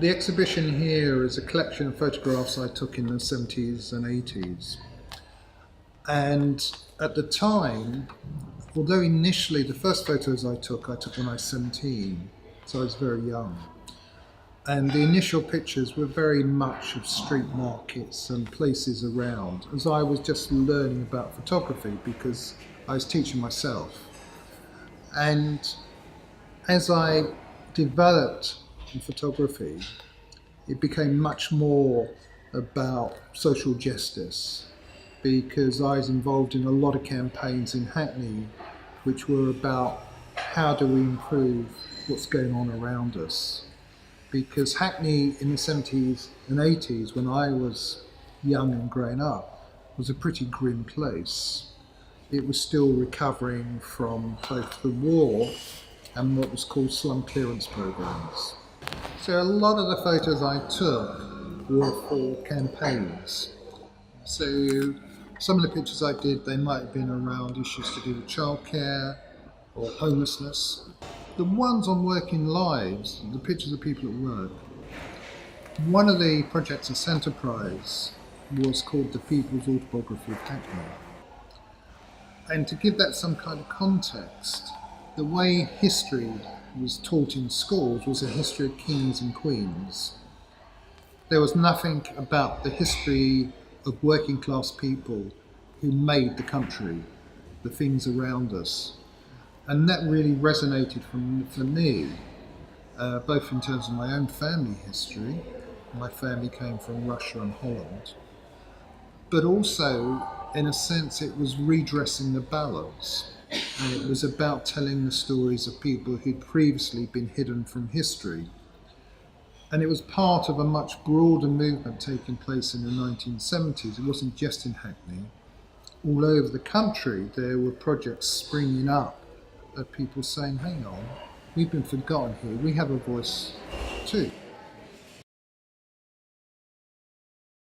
The exhibition here is a collection of photographs I took in the 70s and 80s. And at the time, although initially the first photos I took when I was 17, so I was very young. And the initial pictures were very much of street markets and places around, as I was just learning about photography because I was teaching myself. And as I developed in photography, it became much more about social justice, because I was involved in a lot of campaigns in Hackney which were about how do we improve what's going on around us. Because Hackney in the 70s and 80s, when I was young and growing up, was a pretty grim place. It was still recovering from both the war and what was called slum clearance programs. So a lot of the photos I took were for campaigns. So some of the pictures I did, they might have been around issues to do with childcare or homelessness. The ones on working lives, the pictures of people at work, one of the projects at Centerprise was called The People's Autobiography of Hackney. And to give that some kind of context, the way history was taught in schools was a history of kings and queens. There was nothing about the history of working class people who made the country, the things around us. And that really resonated for me, both in terms of my own family history. My family came from Russia and Holland. But also, in a sense, it was redressing the balance. And it was about telling the stories of people who'd previously been hidden from history. And it was part of a much broader movement taking place in the 1970s. It wasn't just in Hackney. All over the country, there were projects springing up of people saying, hang on, we've been forgotten here, we have a voice too.